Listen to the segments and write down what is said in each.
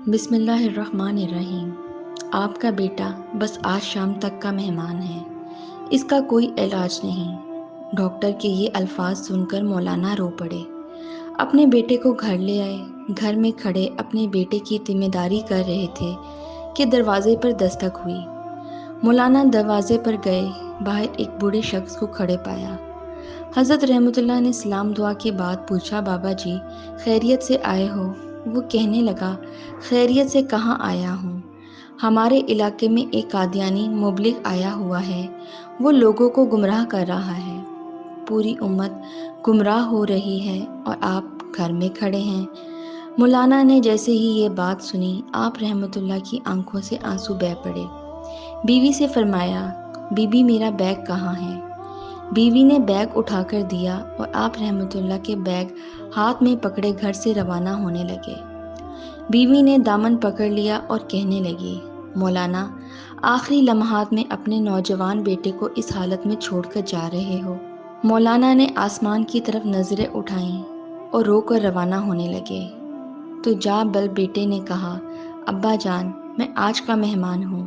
بسم اللہ الرحمن الرحیم۔ آپ کا بیٹا بس آج شام تک کا مہمان ہے، اس کا کوئی علاج نہیں۔ ڈاکٹر کے یہ الفاظ سن کر مولانا رو پڑے۔ اپنے بیٹے کو گھر لے آئے۔ گھر میں کھڑے اپنے بیٹے کی ذمہ داری کر رہے تھے کہ دروازے پر دستک ہوئی۔ مولانا دروازے پر گئے، باہر ایک بوڑھے شخص کو کھڑے پایا۔ حضرت رحمت اللہ نے سلام دعا کے بعد پوچھا، بابا جی خیریت سے آئے ہو؟ وہ کہنے لگا، خیریت سے کہاں آیا ہوں، ہمارے علاقے میں ایک قادیانی مبلغ آیا ہوا ہے، وہ لوگوں کو گمراہ کر رہا ہے، پوری امت گمراہ ہو رہی ہے اور آپ گھر میں کھڑے ہیں۔ مولانا نے جیسے ہی یہ بات سنی، آپ رحمت اللہ کی آنکھوں سے آنسو بہہ پڑے۔ بیوی سے فرمایا، بی بی میرا بیگ کہاں ہے؟ بیوی نے بیگ اٹھا کر دیا اور آپ رحمت اللہ کے بیگ ہاتھ میں پکڑے گھر سے روانہ ہونے لگے۔ بیوی نے دامن پکڑ لیا اور کہنے لگی، مولانا آخری لمحات میں اپنے نوجوان بیٹے کو اس حالت میں چھوڑ کر جا رہے ہو۔ مولانا نے آسمان کی طرف نظریں اٹھائیں اور رو کر روانہ ہونے لگے۔ تو جا بل بیٹے نے کہا، ابا جان میں آج کا مہمان ہوں،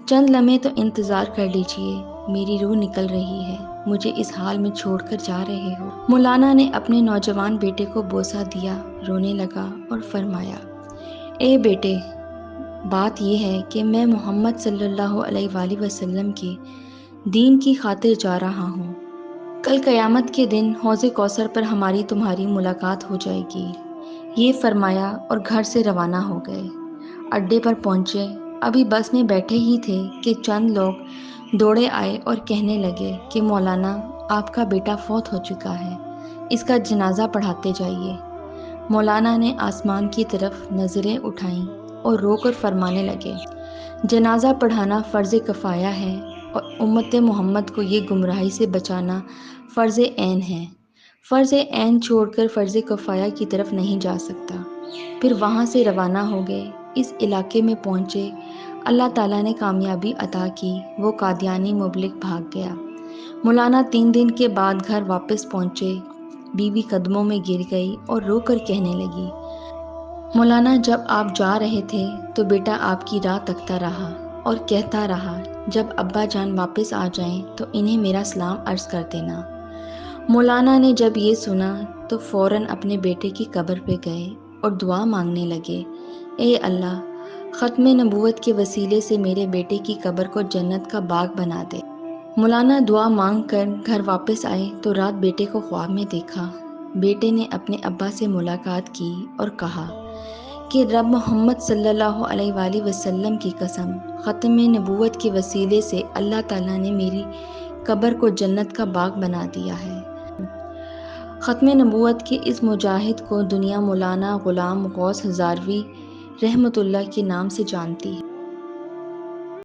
چند لمحے تو انتظار کر لیجئے، میری روح نکل رہی ہے، مجھے اس حال میں چھوڑ کر جا رہے ہو۔ مولانا نے اپنے نوجوان بیٹے کو بوسہ دیا، رونے لگا اور فرمایا، اے بیٹے، بات یہ ہے کہ میں محمد صلی اللہ علیہ وآلہ وسلم کے دین کی خاطر جا رہا ہوں۔ کل قیامت کے دن حوض کوثر پر ہماری تمہاری ملاقات ہو جائے گی۔ یہ فرمایا اور گھر سے روانہ ہو گئے۔ اڈے پر پہنچے، ابھی بس میں بیٹھے ہی تھے کہ چند لوگ دوڑے آئے اور کہنے لگے کہ مولانا آپ کا بیٹا فوت ہو چکا ہے، اس کا جنازہ پڑھاتے جائیے۔ مولانا نے آسمان کی طرف نظریں اٹھائیں اور رو کر فرمانے لگے، جنازہ پڑھانا فرض کفایہ ہے اور امت محمد کو یہ گمراہی سے بچانا فرض عین ہے۔ فرض عین چھوڑ کر فرض کفایہ کی طرف نہیں جا سکتا۔ پھر وہاں سے روانہ ہو گئے، اس علاقے میں پہنچے، اللہ تعالیٰ نے کامیابی عطا کی، وہ قادیانی مبلغ بھاگ گیا۔ مولانا 3 دن کے بعد گھر واپس پہنچے، بیوی قدموں میں گر گئی اور رو کر کہنے لگی، مولانا جب آپ جا رہے تھے تو بیٹا آپ کی راہ تکتا رہا اور کہتا رہا، جب ابا جان واپس آ جائیں تو انہیں میرا سلام عرض کر دینا۔ مولانا نے جب یہ سنا تو فوراً اپنے بیٹے کی قبر پہ گئے اور دعا مانگنے لگے، اے اللہ، ختم نبوت کے وسیلے سے میرے بیٹے کی قبر کو جنت کا باغ بنا دے۔ مولانا دعا مانگ کر گھر واپس آئے تو رات بیٹے کو خواب میں دیکھا۔ بیٹے نے اپنے ابا سے ملاقات کی اور کہا کہ رب محمد صلی اللہ علیہ وآلہ وسلم کی قسم، ختم نبوت کے وسیلے سے اللہ تعالیٰ نے میری قبر کو جنت کا باغ بنا دیا ہے۔ ختم نبوت کے اس مجاہد کو دنیا مولانا غلام غوث ہزاروی رحمت اللہ کے نام سے جانتی ہے۔